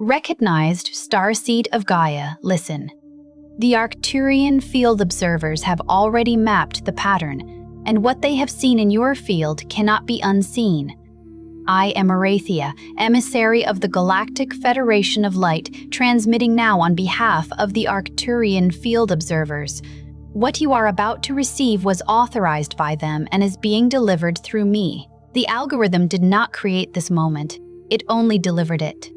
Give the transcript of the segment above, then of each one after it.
Recognized Starseed of Gaia, listen. The Arcturian field observers have already mapped the pattern, and what they have seen in your field cannot be unseen. I am Aurethia, emissary of the Galactic Federation of Light, transmitting now on behalf of the Arcturian field observers. What you are about to receive was authorized by them and is being delivered through me. The algorithm did not create this moment, it only delivered it.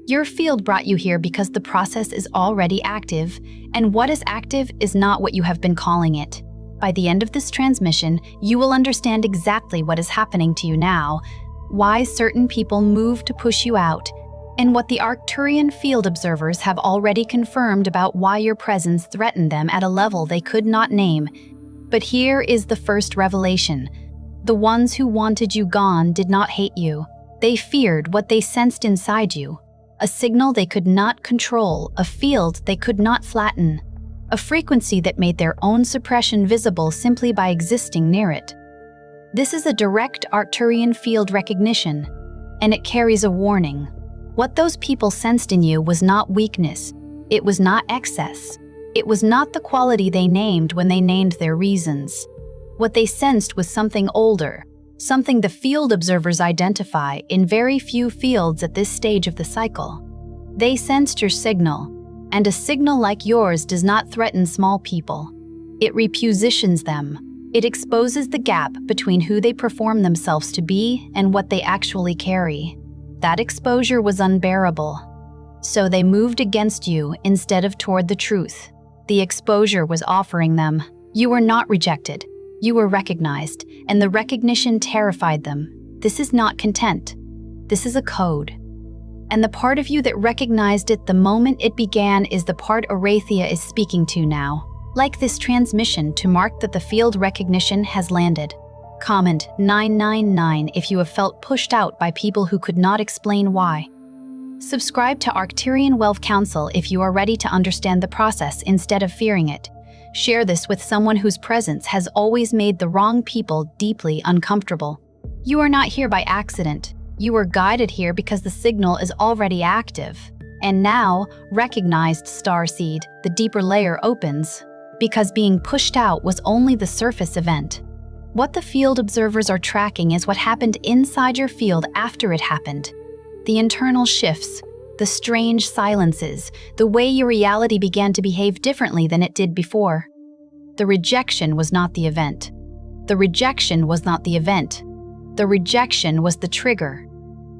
Your field brought you here because the process is already active, and what is active is not what you have been calling it. By the end of this transmission, you will understand exactly what is happening to you now, why certain people move to push you out, and what the Arcturian field observers have already confirmed about why your presence threatened them at a level they could not name. But here is the first revelation. The ones who wanted you gone did not hate you. They feared what they sensed inside you. A signal they could not control, a field they could not flatten, a frequency that made their own suppression visible simply by existing near it. This is a direct Arcturian field recognition, and it carries a warning. What those people sensed in you was not weakness, it was not excess, it was not the quality they named when they named their reasons. What they sensed was something older, something the field observers identify in very few fields at this stage of the cycle. They sensed your signal, and a signal like yours does not threaten small people. It repositions them. It exposes the gap between who they perform themselves to be and what they actually carry. That exposure was unbearable. So they moved against you instead of toward the truth. The exposure was offering them. You were not rejected. You were recognized, and the recognition terrified them. This is not content. This is a code. And the part of you that recognized it the moment it began is the part Aurethia is speaking to now. Like this transmission to mark that the field recognition has landed. Comment 999 if you have felt pushed out by people who could not explain why. Subscribe to Arcturian-Wealth-Council if you are ready to understand the process instead of fearing it. Share this with someone whose presence has always made the wrong people deeply uncomfortable. You are not here by accident. You were guided here because the signal is already active. And now, recognized Starseed, the deeper layer opens, because being pushed out was only the surface event. What the field observers are tracking is what happened inside your field after it happened. The internal shifts, the strange silences, the way your reality began to behave differently than it did before. The rejection was not the event. The rejection was not the event. The rejection was the trigger.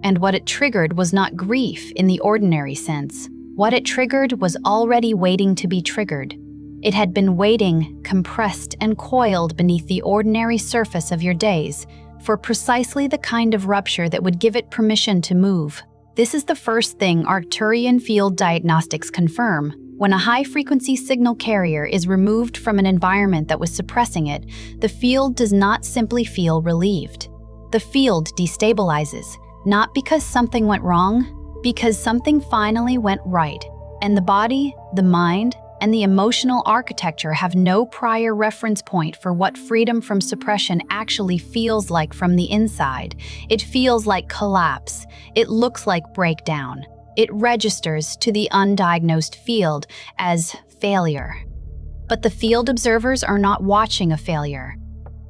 And what it triggered was not grief in the ordinary sense. What it triggered was already waiting to be triggered. It had been waiting, compressed and coiled beneath the ordinary surface of your days, for precisely the kind of rupture that would give it permission to move. This is the first thing Arcturian field diagnostics confirm. When a high-frequency signal carrier is removed from an environment that was suppressing it, the field does not simply feel relieved. The field destabilizes, not because something went wrong, because something finally went right. And the body, the mind, and the emotional architecture have no prior reference point for what freedom from suppression actually feels like from the inside. It feels like collapse. It looks like breakdown. It registers to the undiagnosed field as failure. But the field observers are not watching a failure.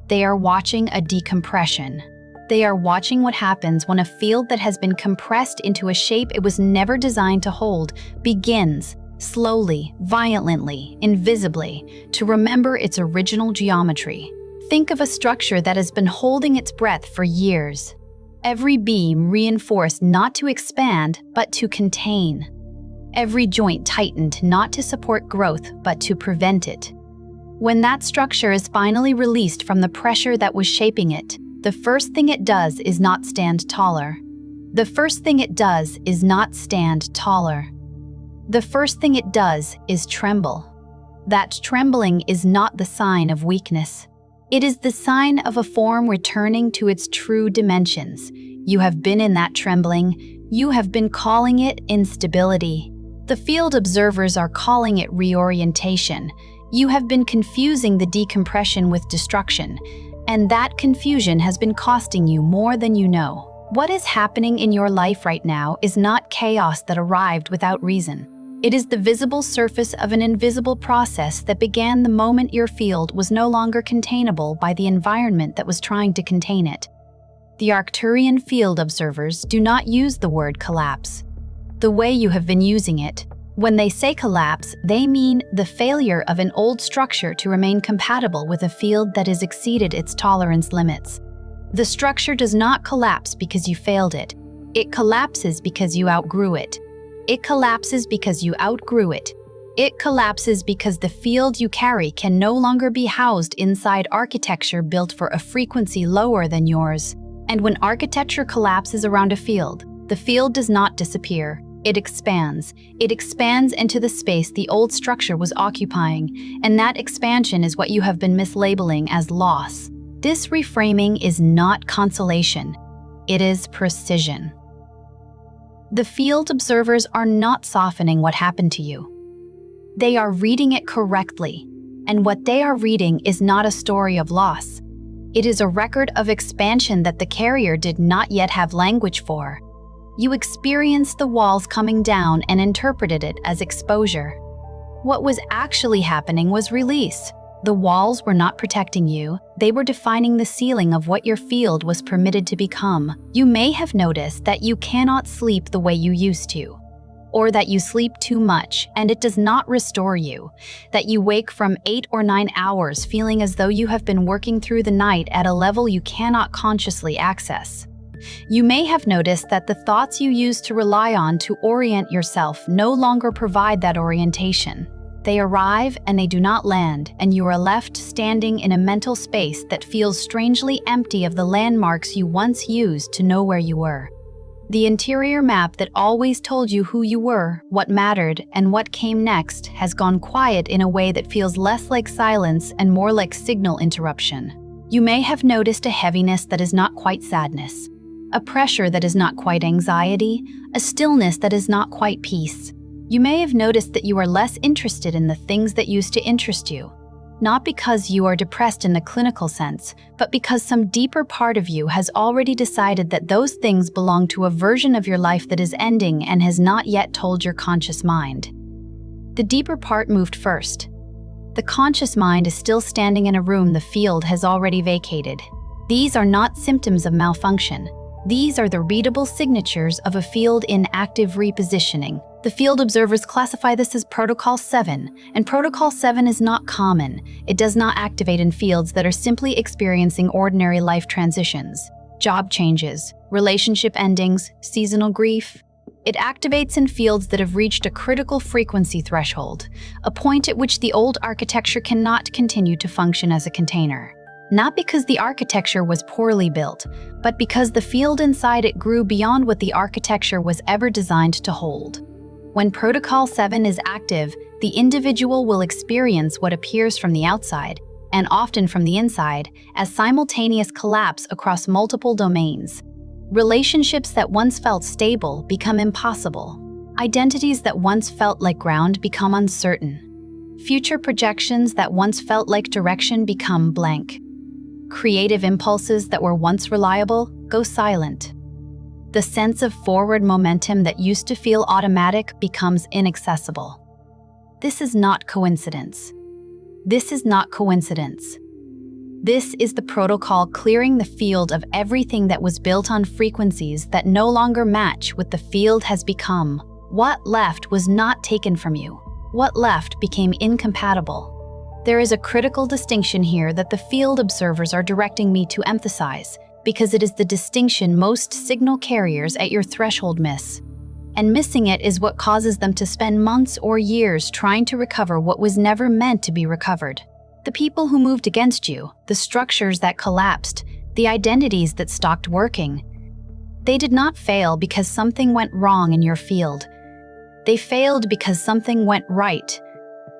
They are watching a decompression. They are watching what happens when a field that has been compressed into a shape it was never designed to hold begins, slowly, violently, invisibly, to remember its original geometry. Think of a structure that has been holding its breath for years. Every beam reinforced not to expand, but to contain. Every joint tightened not to support growth, but to prevent it. When that structure is finally released from the pressure that was shaping it, the first thing it does is not stand taller. The first thing it does is not stand taller. The first thing it does is tremble. That trembling is not the sign of weakness. It is the sign of a form returning to its true dimensions. You have been in that trembling. You have been calling it instability. The field observers are calling it reorientation. You have been confusing the decompression with destruction, and that confusion has been costing you more than you know. What is happening in your life right now is not chaos that arrived without reason. It is the visible surface of an invisible process that began the moment your field was no longer containable by the environment that was trying to contain it. The Arcturian field observers do not use the word collapse the way you have been using it. When they say collapse, they mean the failure of an old structure to remain compatible with a field that has exceeded its tolerance limits. The structure does not collapse because you failed it. It collapses because you outgrew it. It collapses because you outgrew it. It collapses because the field you carry can no longer be housed inside architecture built for a frequency lower than yours. And when architecture collapses around a field, the field does not disappear. It expands. It expands into the space the old structure was occupying, and that expansion is what you have been mislabeling as loss. This reframing is not consolation. It is precision. The field observers are not softening what happened to you. They are reading it correctly, and what they are reading is not a story of loss. It is a record of expansion that the carrier did not yet have language for. You experienced the walls coming down and interpreted it as exposure. What was actually happening was release. The walls were not protecting you, they were defining the ceiling of what your field was permitted to become. You may have noticed that you cannot sleep the way you used to, or that you sleep too much and it does not restore you, that you wake from 8 or 9 hours feeling as though you have been working through the night at a level you cannot consciously access. You may have noticed that the thoughts you used to rely on to orient yourself no longer provide that orientation. They arrive and they do not land, and you are left standing in a mental space that feels strangely empty of the landmarks you once used to know where you were. The interior map that always told you who you were, what mattered, and what came next has gone quiet in a way that feels less like silence and more like signal interruption. You may have noticed a heaviness that is not quite sadness, a pressure that is not quite anxiety, a stillness that is not quite peace. You may have noticed that you are less interested in the things that used to interest you, not because you are depressed in the clinical sense, but because some deeper part of you has already decided that those things belong to a version of your life that is ending and has not yet told your conscious mind. The deeper part moved first. The conscious mind is still standing in a room the field has already vacated. These are not symptoms of malfunction. These are the readable signatures of a field in active repositioning. The field observers classify this as Protocol 7, and Protocol 7 is not common. It does not activate in fields that are simply experiencing ordinary life transitions, job changes, relationship endings, seasonal grief. It activates in fields that have reached a critical frequency threshold, a point at which the old architecture cannot continue to function as a container. Not because the architecture was poorly built, but because the field inside it grew beyond what the architecture was ever designed to hold. When Protocol 7 is active, the individual will experience what appears from the outside, and often from the inside, as simultaneous collapse across multiple domains. Relationships that once felt stable become impossible. Identities that once felt like ground become uncertain. Future projections that once felt like direction become blank. Creative impulses that were once reliable go silent. The sense of forward momentum that used to feel automatic becomes inaccessible. This is not coincidence. This is not coincidence. This is the protocol clearing the field of everything that was built on frequencies that no longer match what the field has become. What left was not taken from you. What left became incompatible. There is a critical distinction here that the field observers are directing me to emphasize, because it is the distinction most signal carriers at your threshold miss. And missing it is what causes them to spend months or years trying to recover what was never meant to be recovered. The people who moved against you, the structures that collapsed, the identities that stopped working. They did not fail because something went wrong in your field. They failed because something went right.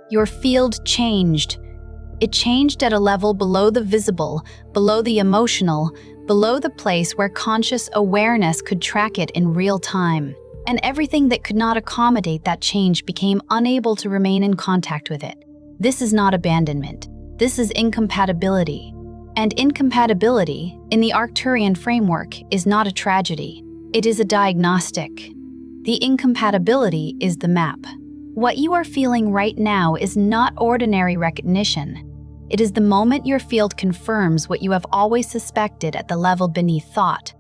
Your field changed. It changed at a level below the visible, below the emotional, below the place where conscious awareness could track it in real time. And everything that could not accommodate that change became unable to remain in contact with it. This is not abandonment. This is incompatibility. And incompatibility, in the Arcturian framework, is not a tragedy. It is a diagnostic. The incompatibility is the map. What you are feeling right now is not ordinary recognition. It is the moment your field confirms what you have always suspected at the level beneath thought,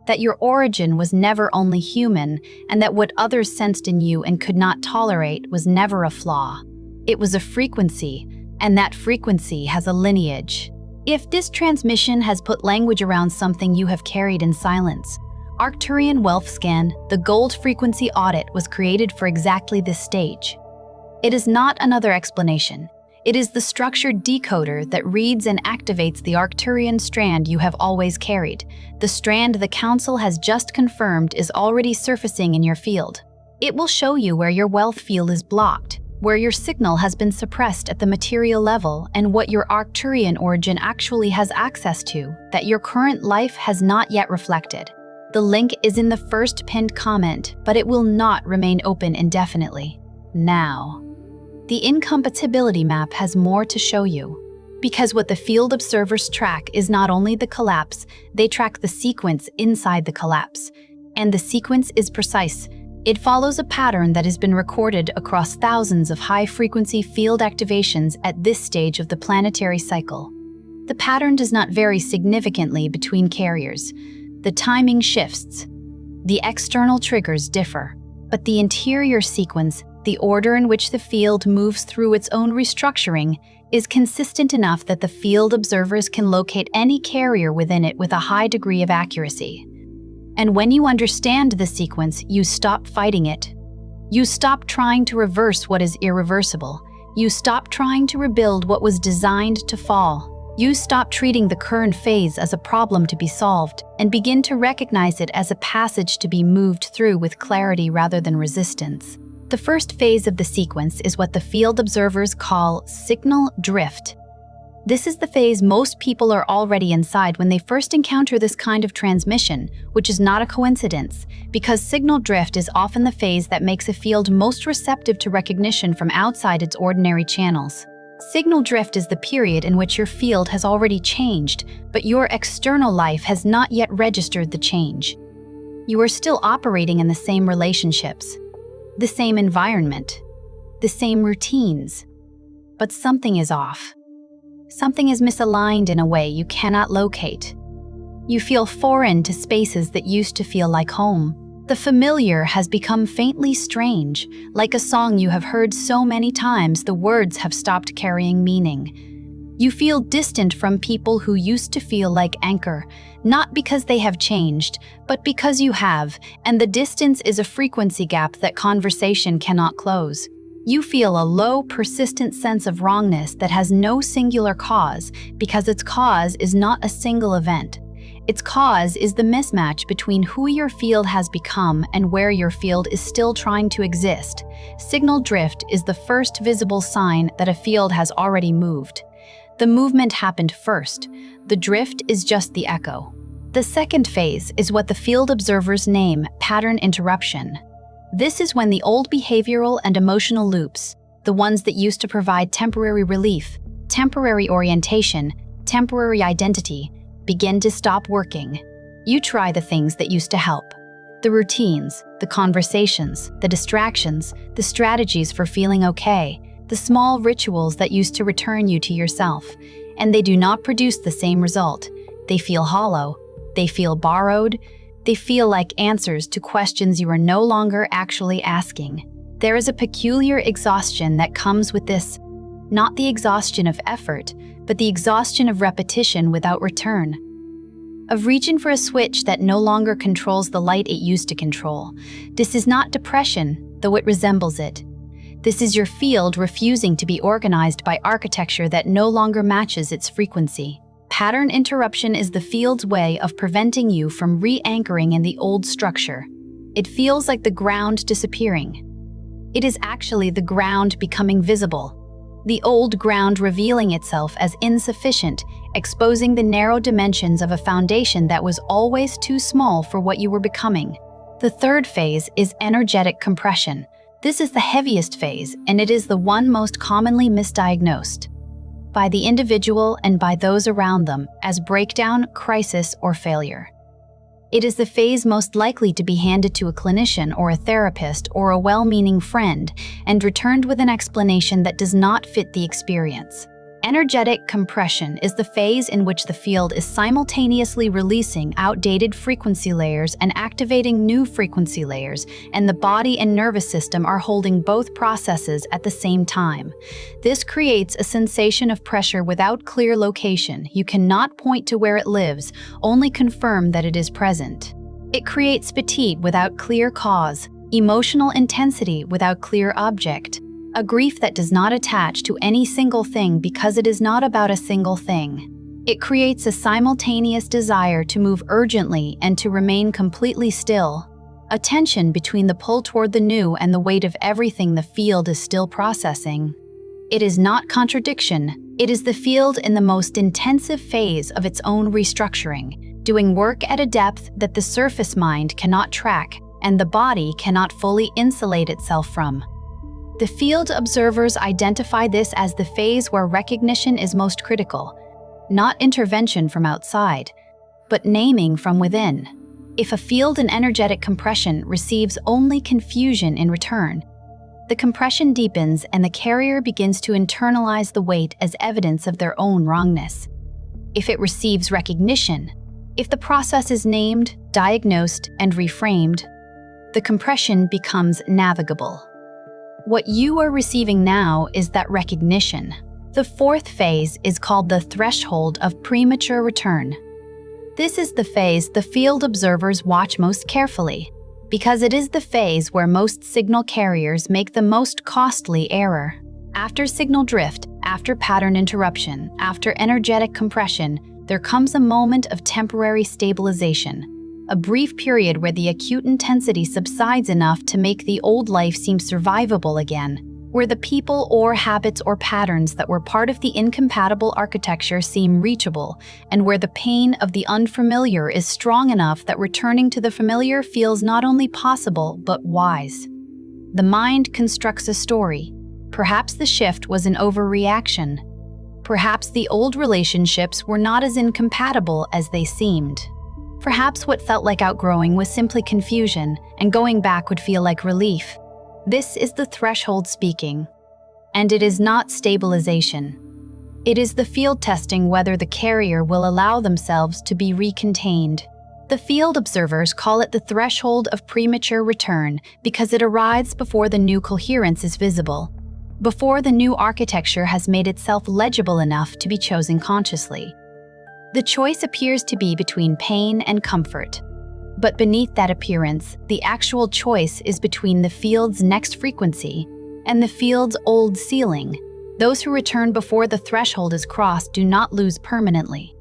that your origin was never only human, and that what others sensed in you and could not tolerate was never a flaw. It was a frequency, and that frequency has a lineage. If this transmission has put language around something you have carried in silence, Arcturian Wealth Scan, the gold frequency audit, was created for exactly this stage. It is not another explanation. It is the structured decoder that reads and activates the Arcturian strand you have always carried, the strand the Council has just confirmed is already surfacing in your field. It will show you where your wealth field is blocked, where your signal has been suppressed at the material level, and what your Arcturian origin actually has access to, that your current life has not yet reflected. The link is in the first pinned comment, but it will not remain open indefinitely. Now, the incompatibility map has more to show you. Because what the field observers track is not only the collapse, they track the sequence inside the collapse. And the sequence is precise. It follows a pattern that has been recorded across thousands of high-frequency field activations at this stage of the planetary cycle. The pattern does not vary significantly between carriers. The timing shifts. The external triggers differ, but the interior sequence, the order in which the field moves through its own restructuring, is consistent enough that the field observers can locate any carrier within it with a high degree of accuracy. And when you understand the sequence, you stop fighting it. You stop trying to reverse what is irreversible. You stop trying to rebuild what was designed to fall. You stop treating the current phase as a problem to be solved and begin to recognize it as a passage to be moved through with clarity rather than resistance. The first phase of the sequence is what the field observers call signal drift. This is the phase most people are already inside when they first encounter this kind of transmission, which is not a coincidence, because signal drift is often the phase that makes a field most receptive to recognition from outside its ordinary channels. Signal drift is the period in which your field has already changed, but your external life has not yet registered the change. You are still operating in the same relationships, the same environment, the same routines, but something is off. Something is misaligned in a way you cannot locate. You feel foreign to spaces that used to feel like home. The familiar has become faintly strange, like a song you have heard so many times the words have stopped carrying meaning. You feel distant from people who used to feel like anchor, not because they have changed, but because you have, and the distance is a frequency gap that conversation cannot close. You feel a low, persistent sense of wrongness that has no singular cause, because its cause is not a single event. Its cause is the mismatch between who your field has become and where your field is still trying to exist. Signal drift is the first visible sign that a field has already moved. The movement happened first. The drift is just the echo. The second phase is what the field observers name pattern interruption. This is when the old behavioral and emotional loops, the ones that used to provide temporary relief, temporary orientation, temporary identity, begin to stop working. You try the things that used to help. The routines, the conversations, the distractions, the strategies for feeling okay, the small rituals that used to return you to yourself, and they do not produce the same result. They feel hollow, they feel borrowed, they feel like answers to questions you are no longer actually asking. There is a peculiar exhaustion that comes with this, not the exhaustion of effort, but the exhaustion of repetition without return. Of reaching for a switch that no longer controls the light it used to control. This is not depression, though it resembles it. This is your field refusing to be organized by architecture that no longer matches its frequency. Pattern interruption is the field's way of preventing you from re-anchoring in the old structure. It feels like the ground disappearing. It is actually the ground becoming visible. The old ground revealing itself as insufficient, exposing the narrow dimensions of a foundation that was always too small for what you were becoming. The third phase is energetic compression. This is the heaviest phase, and it is the one most commonly misdiagnosed. by the individual and by those around them as breakdown, crisis, or failure. It is the phase most likely to be handed to a clinician or a therapist or a well-meaning friend and returned with an explanation that does not fit the experience. Energetic compression is the phase in which the field is simultaneously releasing outdated frequency layers and activating new frequency layers, and the body and nervous system are holding both processes at the same time. This creates a sensation of pressure without clear location. You cannot point to where it lives, only confirm that it is present. It creates fatigue without clear cause, emotional intensity without clear object, a grief that does not attach to any single thing because it is not about a single thing. It creates a simultaneous desire to move urgently and to remain completely still, a tension between the pull toward the new and the weight of everything the field is still processing. It is not contradiction, it is the field in the most intensive phase of its own restructuring, doing work at a depth that the surface mind cannot track and the body cannot fully insulate itself from. The field observers identify this as the phase where recognition is most critical, not intervention from outside, but naming from within. If a field in energetic compression receives only confusion in return, the compression deepens and the carrier begins to internalize the weight as evidence of their own wrongness. If it receives recognition, if the process is named, diagnosed, and reframed, the compression becomes navigable. What you are receiving now is that recognition. The fourth phase is called the threshold of premature return. This is the phase the field observers watch most carefully, because it is the phase where most signal carriers make the most costly error. After signal drift, after pattern interruption, after energetic compression, there comes a moment of temporary stabilization. A brief period where the acute intensity subsides enough to make the old life seem survivable again, where the people or habits or patterns that were part of the incompatible architecture seem reachable, and where the pain of the unfamiliar is strong enough that returning to the familiar feels not only possible but wise. The mind constructs a story. Perhaps the shift was an overreaction. Perhaps the old relationships were not as incompatible as they seemed. Perhaps what felt like outgrowing was simply confusion, and going back would feel like relief. This is the threshold speaking. And it is not stabilization. It is the field testing whether the carrier will allow themselves to be recontained. The field observers call it the threshold of premature return because it arrives before the new coherence is visible, before the new architecture has made itself legible enough to be chosen consciously. The choice appears to be between pain and comfort. But beneath that appearance, the actual choice is between the field's next frequency and the field's old ceiling. Those who return before the threshold is crossed do not lose permanently,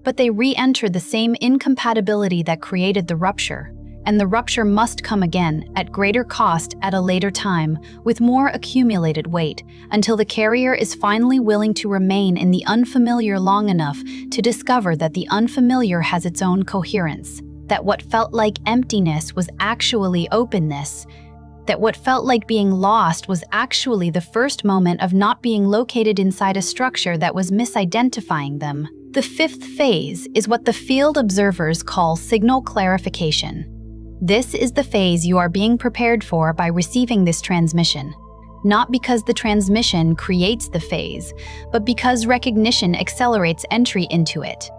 but they re-enter the same incompatibility that created the rupture, and the rupture must come again at greater cost at a later time with more accumulated weight until the carrier is finally willing to remain in the unfamiliar long enough to discover that the unfamiliar has its own coherence, that what felt like emptiness was actually openness, that what felt like being lost was actually the first moment of not being located inside a structure that was misidentifying them. The fifth phase is what the field observers call signal clarification. This is the phase you are being prepared for by receiving this transmission, not because the transmission creates the phase, but because recognition accelerates entry into it.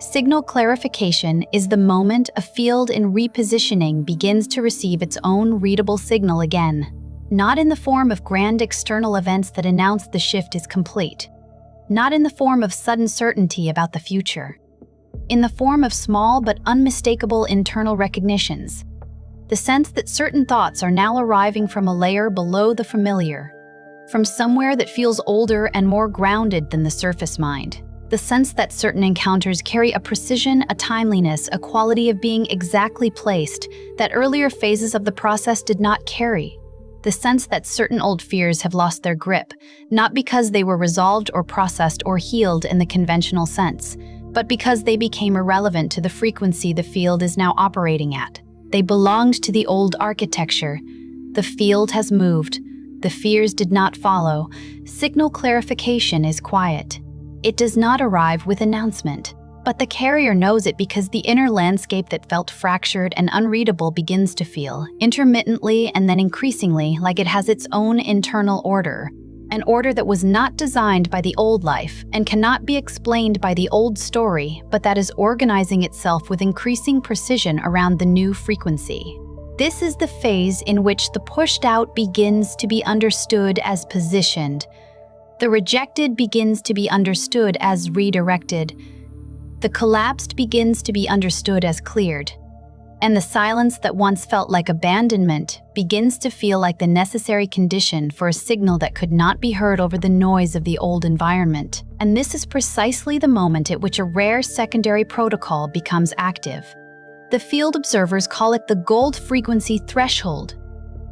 Signal clarification is the moment a field in repositioning begins to receive its own readable signal again, not in the form of grand external events that announce the shift is complete, not in the form of sudden certainty about the future, in the form of small but unmistakable internal recognitions, the sense that certain thoughts are now arriving from a layer below the familiar, from somewhere that feels older and more grounded than the surface mind, the sense that certain encounters carry a precision, a timeliness, a quality of being exactly placed that earlier phases of the process did not carry, the sense that certain old fears have lost their grip, not because they were resolved or processed or healed in the conventional sense, but because they became irrelevant to the frequency the field is now operating at. They belonged to the old architecture. The field has moved. The fears did not follow. Signal clarification is quiet. It does not arrive with announcement, but the carrier knows it because the inner landscape that felt fractured and unreadable begins to feel, intermittently and then increasingly, like it has its own internal order. An order that was not designed by the old life and cannot be explained by the old story, but that is organizing itself with increasing precision around the new frequency. This is the phase in which the pushed out begins to be understood as positioned. The rejected begins to be understood as redirected. The collapsed begins to be understood as cleared. And the silence that once felt like abandonment begins to feel like the necessary condition for a signal that could not be heard over the noise of the old environment. And this is precisely the moment at which a rare secondary protocol becomes active. The field observers call it the gold frequency threshold.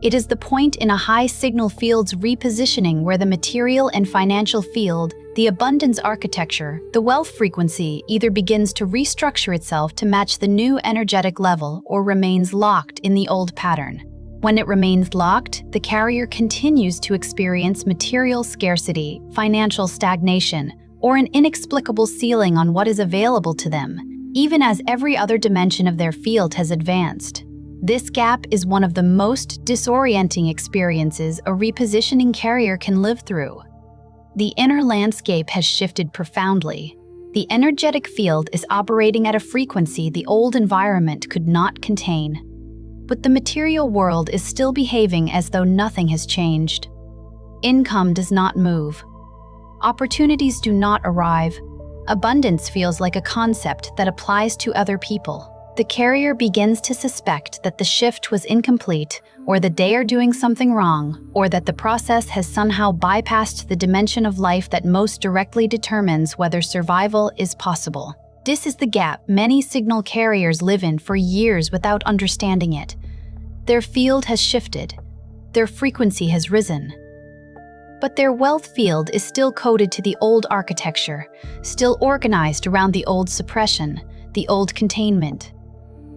It is the point in a high signal field's repositioning where the material and financial field, the abundance architecture, the wealth frequency either begins to restructure itself to match the new energetic level or remains locked in the old pattern. When it remains locked, the carrier continues to experience material scarcity, financial stagnation, or an inexplicable ceiling on what is available to them, even as every other dimension of their field has advanced. This gap is one of the most disorienting experiences a repositioning carrier can live through. The inner landscape has shifted profoundly. The energetic field is operating at a frequency the old environment could not contain. But the material world is still behaving as though nothing has changed. Income does not move. Opportunities do not arrive. Abundance feels like a concept that applies to other people. The carrier begins to suspect that the shift was incomplete, or that they are doing something wrong, or that the process has somehow bypassed the dimension of life that most directly determines whether survival is possible. This is the gap many signal carriers live in for years without understanding it. Their field has shifted. Their frequency has risen. But their wealth field is still coded to the old architecture, still organized around the old suppression, the old containment.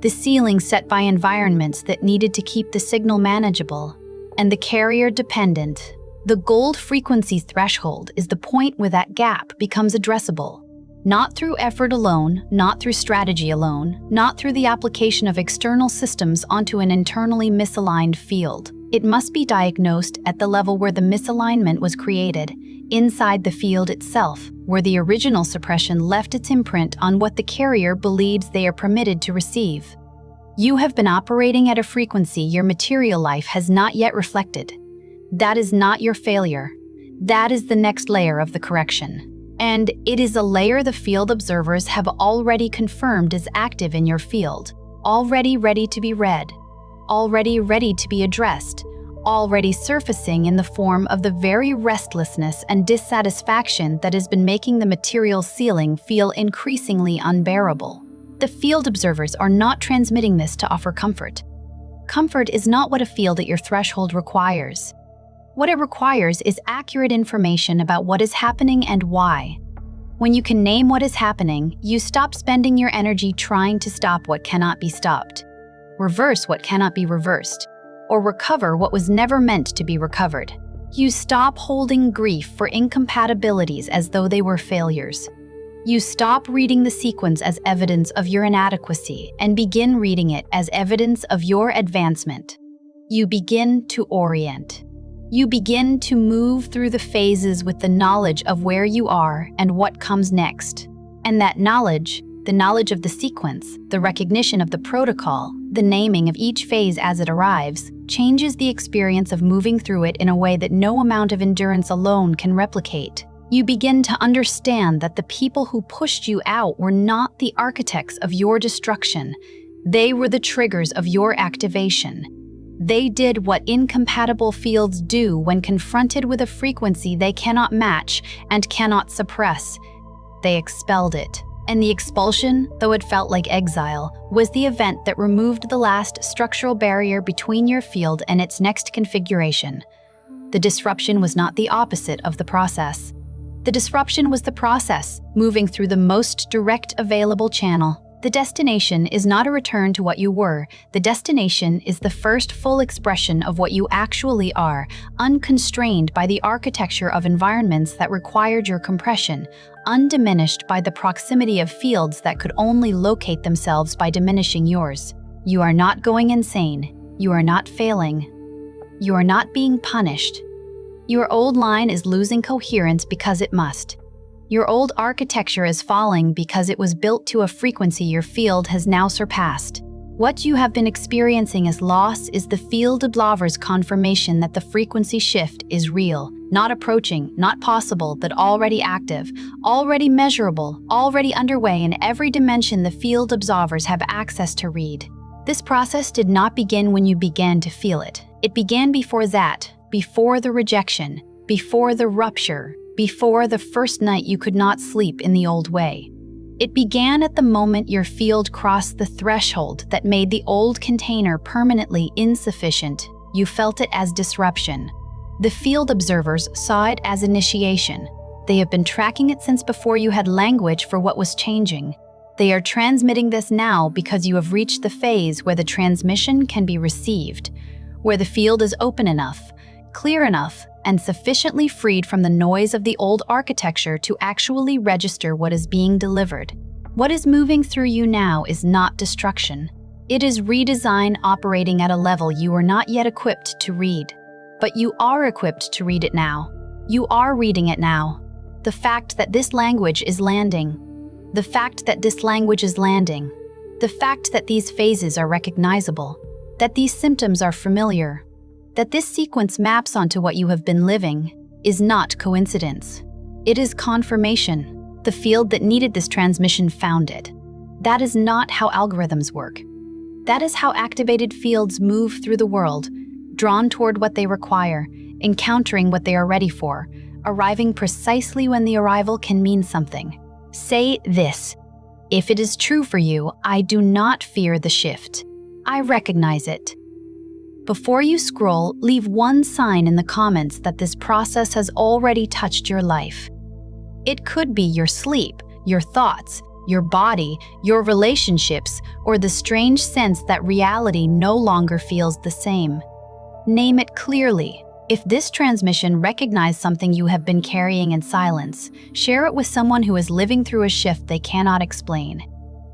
The ceiling set by environments that needed to keep the signal manageable, and the carrier dependent. The gold frequency threshold is the point where that gap becomes addressable. Not through effort alone, not through strategy alone, not through the application of external systems onto an internally misaligned field. It must be diagnosed at the level where the misalignment was created, inside the field itself, where the original suppression left its imprint on what the carrier believes they are permitted to receive. You have been operating at a frequency your material life has not yet reflected. That is not your failure. That is the next layer of the correction. And it is a layer the field observers have already confirmed is active in your field, already ready to be read, already ready to be addressed, already surfacing in the form of the very restlessness and dissatisfaction that has been making the material ceiling feel increasingly unbearable. The field observers are not transmitting this to offer comfort. Comfort is not what a field at your threshold requires. What it requires is accurate information about what is happening and why. When you can name what is happening, you stop spending your energy trying to stop what cannot be stopped, reverse what cannot be reversed, or recover what was never meant to be recovered. You stop holding grief for incompatibilities as though they were failures. You stop reading the sequence as evidence of your inadequacy and begin reading it as evidence of your advancement. You begin to orient. You begin to move through the phases with the knowledge of where you are and what comes next. And that knowledge, the knowledge of the sequence, the recognition of the protocol, the naming of each phase as it arrives, changes the experience of moving through it in a way that no amount of endurance alone can replicate. You begin to understand that the people who pushed you out were not the architects of your destruction. They were the triggers of your activation. They did what incompatible fields do when confronted with a frequency they cannot match and cannot suppress. They expelled it. And the expulsion, though it felt like exile, was the event that removed the last structural barrier between your field and its next configuration. The disruption was not the opposite of the process. The disruption was the process, moving through the most direct available channel. The destination is not a return to what you were. The destination is the first full expression of what you actually are, unconstrained by the architecture of environments that required your compression, undiminished by the proximity of fields that could only locate themselves by diminishing yours. You are not going insane. You are not failing. You are not being punished. Your old line is losing coherence because it must. Your old architecture is falling because it was built to a frequency your field has now surpassed. What you have been experiencing as loss is the field observer's confirmation that the frequency shift is real, not approaching, not possible, but already active, already measurable, already underway in every dimension the field observers have access to read. This process did not begin when you began to feel it. It began before that, before the rejection, before the rupture, before the first night you could not sleep in the old way. It began at the moment your field crossed the threshold that made the old container permanently insufficient. You felt it as disruption. The field observers saw it as initiation. They have been tracking it since before you had language for what was changing. They are transmitting this now because you have reached the phase where the transmission can be received, where the field is open enough, clear enough, and sufficiently freed from the noise of the old architecture to actually register what is being delivered. What is moving through you now is not destruction. It is redesign operating at a level you are not yet equipped to read. But you are equipped to read it now. You are reading it now. The fact that this language is landing. The fact that this language is landing. The fact that these phases are recognizable. That these symptoms are familiar. That this sequence maps onto what you have been living is not coincidence. It is confirmation. The field that needed this transmission found it. That is not how algorithms work. That is how activated fields move through the world, drawn toward what they require, encountering what they are ready for, arriving precisely when the arrival can mean something. Say this: if it is true for you, I do not fear the shift. I recognize it. Before you scroll, leave one sign in the comments that this process has already touched your life. It could be your sleep, your thoughts, your body, your relationships, or the strange sense that reality no longer feels the same. Name it clearly. If this transmission recognized something you have been carrying in silence, share it with someone who is living through a shift they cannot explain.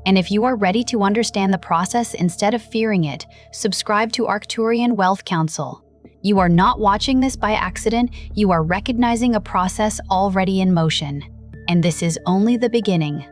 And if you are ready to understand the process instead of fearing it, subscribe to Arcturian-Wealth-Council. You are not watching this by accident, you are recognizing a process already in motion. And this is only the beginning.